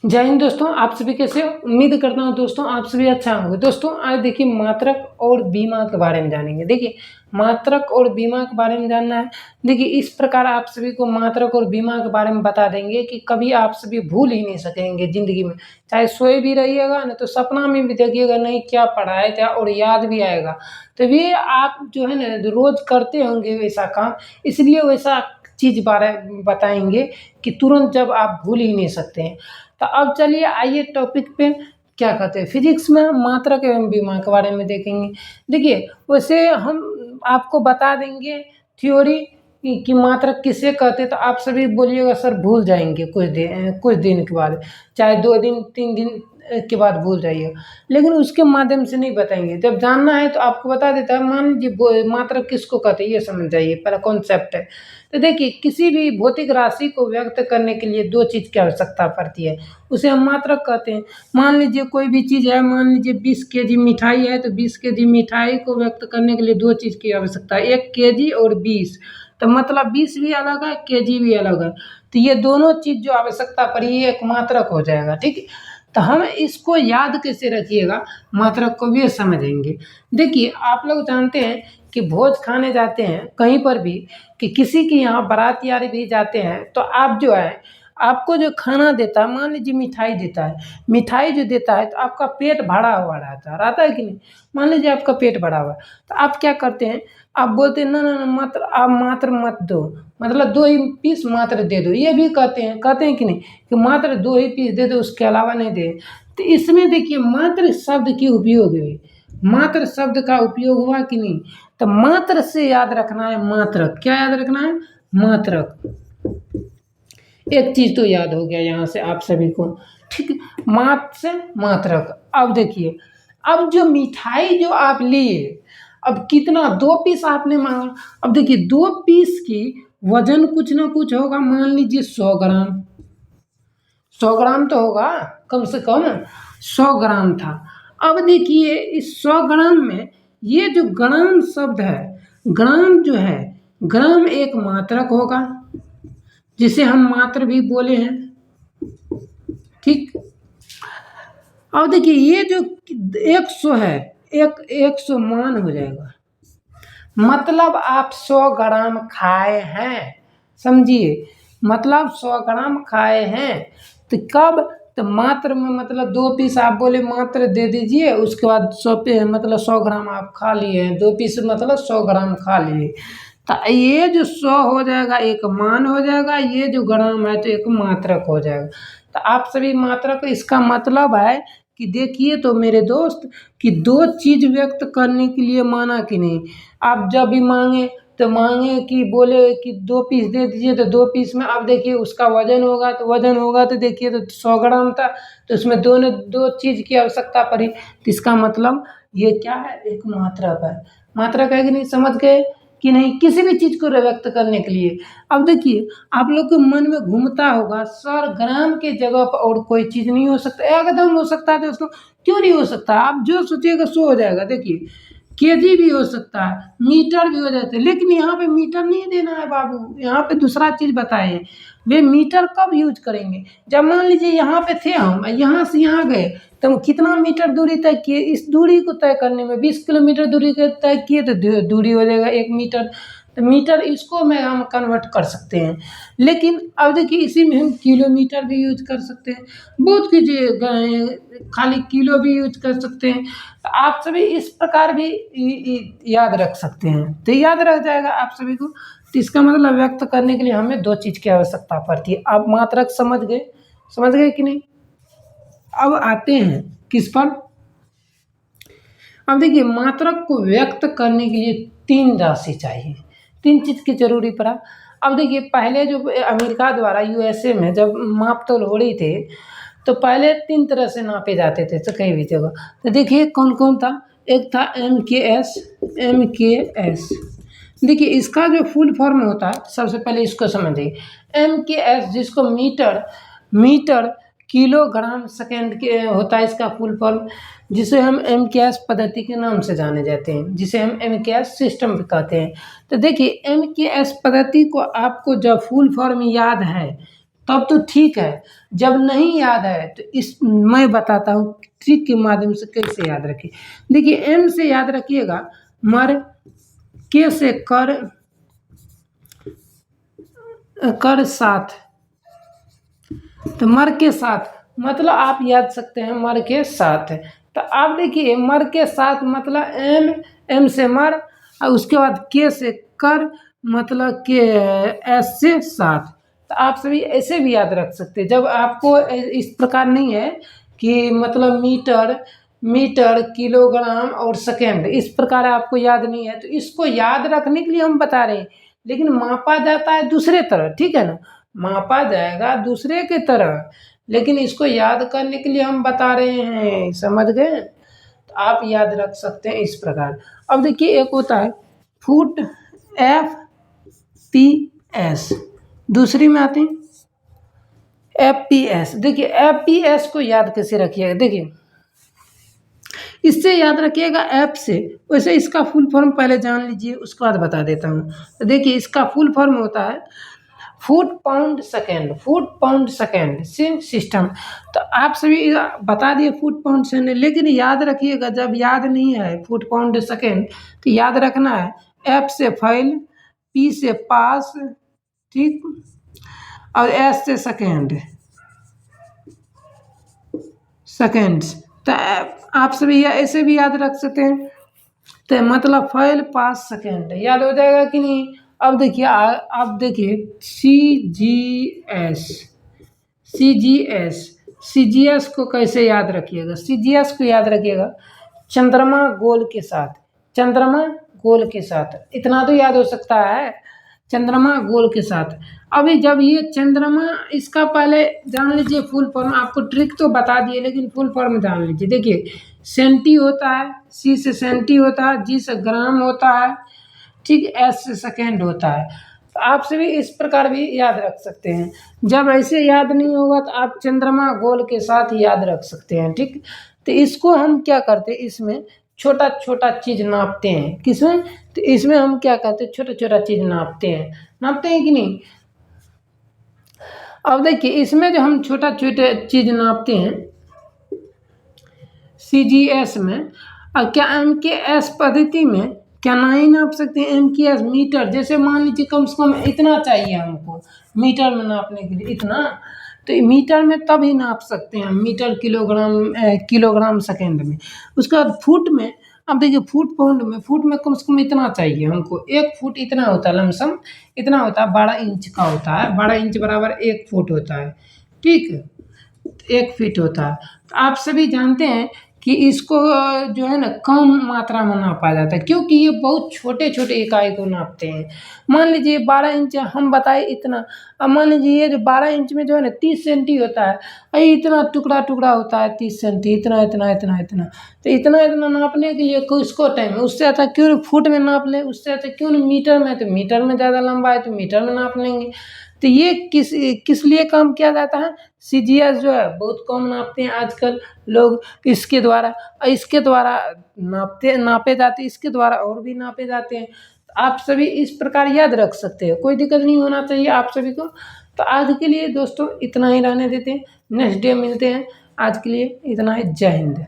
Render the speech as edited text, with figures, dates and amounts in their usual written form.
जय हिंद दोस्तों, आप सभी कैसे हो? उम्मीद करता हूँ दोस्तों आप सभी अच्छा होंगे। दोस्तों आज देखिए मात्रक और बीमा के बारे में जानेंगे। देखिए मात्रक और बीमा के बारे में जानना है। देखिए इस प्रकार आप सभी को मात्रक और बीमा के बारे में बता देंगे कि कभी आप सभी भूल ही नहीं सकेंगे ज़िंदगी में। चाहे सोए भी रहिएगा ना तो सपना में भी देखिएगा नहीं क्या पढ़ाए थे और याद भी आएगा। तभी आप जो है ना रोज़ करते होंगे वैसा काम, इसलिए वैसा चीज़ बारे बताएँगे कि तुरंत जब आप भूल ही नहीं सकते हैं। तो अब चलिए आइए टॉपिक पे क्या कहते हैं फिजिक्स में मात्रक एवं बीमा के बारे में देखेंगे। देखिए वैसे हम आपको बता देंगे थ्योरी कि मात्रक किसे कहते हैं, तो आप सभी बोलिएगा सर भूल जाएंगे कुछ दिन के बाद, चाहे 2 दिन 3 दिन के बाद भूल जाइएगा, लेकिन उसके माध्यम से नहीं बताएंगे। जब जानना है तो आपको बता देता है। मान लीजिए मात्रक किसको कहते हैं ये समझ जाइए, पहला कॉन्सेप्ट है। तो देखिए किसी भी भौतिक राशि को व्यक्त करने के लिए 2 चीज़ की आवश्यकता पड़ती है, उसे हम मात्रक कहते हैं। मान लीजिए कोई भी चीज़ है, मान लीजिए 20 केजी मिठाई है, तो 20 केजी मिठाई को व्यक्त करने के लिए 2 चीज़ की आवश्यकता है, 1 केजी और 20। तो मतलब 20 भी अलग है, केजी भी अलग है, तो ये दोनों चीज़ जो आवश्यकता पड़ी ये एक मात्रक हो जाएगा। ठीक है, तो हम इसको याद कैसे रखिएगा, मात्रक को भी समझेंगे। देखिए आप लोग जानते हैं कि भोज खाने जाते हैं कहीं पर भी, कि किसी के यहाँ बारात यारी भी जाते हैं, तो आप जो है आपको जो खाना देता है, मान लीजिए मिठाई देता है, मिठाई जो देता है तो आपका पेट भरा हुआ रहता है कि नहीं। मान लीजिए आपका पेट भरा हुआ है, तो आप क्या करते हैं, आप बोलते हैं ना ना ना मात्र आप मात्र मत दो, मतलब 2 ही पीस मात्र दे दो। ये भी कहते हैं कि नहीं कि मात्र 2 ही पीस दे दो, उसके अलावा नहीं दे। तो इसमें देखिए मात्र शब्द की उपयोग हुई, मात्र शब्द का उपयोग हुआ कि नहीं। तो मात्र से याद रखना है मात्रक। क्या याद रखना है? मात्रक। एक चीज तो याद हो गया यहाँ से आप सभी को। ठीक है, मात्र से मात्रक। अब देखिए, अब जो मिठाई जो आप लिए, अब कितना 2 पीस आपने मांगा। अब देखिए 2 पीस की वजन कुछ ना कुछ होगा, मान लीजिए 100 ग्राम। 100 ग्राम तो होगा, कम से कम 100 ग्राम था। अब देखिए इस 100 ग्राम में ये जो ग्राम शब्द है, ग्राम जो है, ग्राम एक मात्रक होगा जिसे हम मात्र भी बोले हैं। ठीक, अब देखिए ये जो 100 है, 100 मान हो जाएगा, मतलब आप 100 ग्राम खाए हैं। समझिए, मतलब 100 ग्राम खाए हैं। तो कब? तो मात्र में मतलब 2 पीस आप बोले मात्र दे दीजिए, उसके बाद 100 पे मतलब 100 ग्राम आप खा लिए हैं। 2 पीस मतलब 100 ग्राम खा लिए। तो ये जो 100 हो जाएगा एक मान हो जाएगा, ये जो ग्राम है तो एक मात्रक हो जाएगा। तो आप सभी मात्रक, इसका मतलब है कि देखिए तो मेरे दोस्त कि 2 चीज़ व्यक्त करने के लिए माना कि नहीं। आप जब भी मांगे तो मांगे कि बोले कि 2 पीस दे दीजिए, तो 2 पीस में अब देखिए उसका वजन होगा तो देखिए तो 100 ग्राम था, तो उसमें दोनों 2 चीज़ की आवश्यकता पड़ी। तो इसका मतलब ये क्या है? एक मात्रक है। मात्रक है कि नहीं, समझ गए कि नहीं, किसी भी चीज़ को व्यक्त करने के लिए। अब देखिए आप लोग के मन में घूमता होगा सर ग्राम के जगह पर और कोई चीज़ नहीं हो सकता। एकदम हो सकता है दोस्तों, क्यों नहीं हो सकता? आप जो सोचिएगा सो हो जाएगा। देखिए केजी भी हो सकता है, मीटर भी हो जाते हैं, लेकिन यहाँ पे मीटर नहीं देना है बाबू, यहाँ पे दूसरा चीज़ बताए। वे मीटर कब यूज करेंगे? जब मान लीजिए यहाँ पे थे, हम यहाँ से यहाँ गए, तो कितना मीटर दूरी तय किए। इस दूरी को तय करने में 20 किलोमीटर दूरी को तय किए तो दूरी हो जाएगा 1 मीटर। तो मीटर इसको में हम कन्वर्ट कर सकते हैं, लेकिन अब देखिए इसी में हम किलोमीटर भी यूज कर सकते हैं, बहुत कीजिए खाली किलो भी यूज कर सकते हैं। तो आप सभी इस प्रकार भी याद रख सकते हैं, तो याद रख जाएगा आप सभी को। तो इसका मतलब व्यक्त करने के लिए हमें 2 चीज़ की आवश्यकता पड़ती है। आप मात्रक समझ गए कि नहीं? अब आते हैं किस पर? अब देखिए मात्रक को व्यक्त करने के लिए 3 राशि चाहिए, 3 चीज़ की जरूरी पड़ा। अब देखिए पहले जो अमेरिका द्वारा यूएसए में जब माप तोल हो रही थे, तो पहले 3 तरह से नापे जाते थे तो कहीं भी जगह। तो देखिए कौन कौन था? एक था एम के एस। देखिए इसका जो फुल फॉर्म होता है, सबसे पहले इसको समझिए। एम के एस जिसको मीटर किलोग्राम सेकेंड के होता है इसका फुल फॉर्म, जिसे हम एम.के.एस पद्धति के नाम से जाने जाते हैं, जिसे हम एम.के.एस सिस्टम भी कहते हैं। तो देखिए एम.के.एस पद्धति को आपको जब फुल फॉर्म याद है तब तो ठीक है, जब नहीं याद है तो इस मैं बताता हूँ ट्रिक के माध्यम से कैसे याद रखें। देखिए एम से याद रखिएगा मर, के से कर, कर साथ, तो मर के साथ मतलब आप याद सकते हैं मर के साथ है। तो आप देखिए मर के साथ मतलब एम, एम से मर और उसके बाद के से कर मतलब के, एस से साथ। तो आप सभी ऐसे भी याद रख सकते हैं जब आपको इस प्रकार नहीं है कि मतलब मीटर, मीटर, किलोग्राम और सेकेंड इस प्रकार आपको याद नहीं है, तो इसको याद रखने के लिए हम बता रहे हैं। लेकिन मापा जाता है दूसरे तरह, ठीक है ना, मापा जाएगा दूसरे के तरह, लेकिन इसको याद करने के लिए हम बता रहे हैं, समझ गए। तो आप याद रख सकते हैं इस प्रकार। अब देखिए एक होता है फुट, एफ पी एस, दूसरी में आती है एफ पी एस। देखिए एफ पी एस को याद कैसे रखिएगा, देखिए इससे याद रखिएगा ऐप से। वैसे इसका फुल फॉर्म पहले जान लीजिए, उसके बाद बता देता हूँ। तो देखिए इसका फुल फॉर्म होता है foot pound second, foot pound second से सिस्टम। तो आप सभी बता दिए फुट पाउंड सेकेंड, लेकिन याद रखिएगा जब याद नहीं है फुट पाउंड सेकेंड तो याद रखना है एफ से फाइल, पी से पास, ठीक, और एस से सेकेंड, सेकेंड्स। तो आप सभी ऐसे भी याद रख सकते हैं, तो मतलब फाइल पास सेकेंड याद हो जाएगा कि नहीं। अब देखिए आप देखिए सी जी एस, सी जी एस, सी जी एस को कैसे याद रखिएगा, सी जी एस को याद रखिएगा चंद्रमा गोल के साथ, चंद्रमा गोल के साथ, इतना तो याद हो सकता है चंद्रमा गोल के साथ। अभी जब ये चंद्रमा, इसका पहले जान लीजिए फुल फॉर्म, आपको ट्रिक तो बता दिए लेकिन फुल फॉर्म जान लीजिए। देखिए सेंटी होता है, सी से सेंटी होता है, जी से ग्राम होता है, ठीक, एस से सेकेंड होता है। तो आप सभी इस प्रकार भी याद रख सकते हैं। जब ऐसे याद नहीं होगा तो आप चंद्रमा गोल के साथ याद रख सकते हैं, ठीक। तो इसको हम क्या करते हैं, इसमें छोटा छोटा चीज नापते हैं, किसमें, तो इसमें हम क्या करते हैं छोटा छोटा चीज नापते हैं, नापते हैं कि नहीं। अब देखिए इसमें जो हम छोटा छोटा चीज नापते हैं सी जी एस में, और क्या एम के एस पद्धति में क्या नहीं नाप सकते हैं एम के एस मीटर। जैसे मान लीजिए कम से कम इतना चाहिए हमको मीटर में नापने के लिए, इतना, तो मीटर में तब ही नाप सकते हैं मीटर, किलोग्राम, किलोग्राम सेकेंड में। उसके बाद फुट में, अब देखिए फुट पाउंड में, फुट में कम से कम इतना चाहिए हमको, एक फुट इतना होता है लमसम, इतना होता है, 12 इंच का होता है, 12 इंच बराबर एक फुट होता है, ठीक, एक फीट होता है। तो आप सभी जानते हैं कि इसको जो है ना कम मात्रा में नापा जाता है, क्योंकि ये बहुत छोटे छोटे इकाई को नापते हैं। मान लीजिए 12 इंच हम बताए इतना, अब मान लीजिए ये जो 12 इंच में जो है ना 30 सेंटी होता है, और इतना टुकड़ा टुकड़ा होता है 30 सेंटी, इतना इतना इतना इतना, तो इतना इतना नापने के लिए किसको टाइम है, उससे अच्छा क्यों न फुट में नाप ले, उससे अच्छा क्यों न मीटर में, तो मीटर में ज़्यादा लंबा है तो मीटर में नाप लेंगे। तो ये किस लिए काम किया जाता है, सी जी एस जो है बहुत कम नापते हैं आजकल लोग, इसके द्वारा नापे जाते हैं, इसके द्वारा और भी नापे जाते हैं। तो आप सभी इस प्रकार याद रख सकते हैं, कोई दिक्कत नहीं होना चाहिए आप सभी को। तो आज के लिए दोस्तों इतना ही रहने देते हैं, नेक्स्ट डे मिलते हैं। आज के लिए इतना ही, जय हिंद।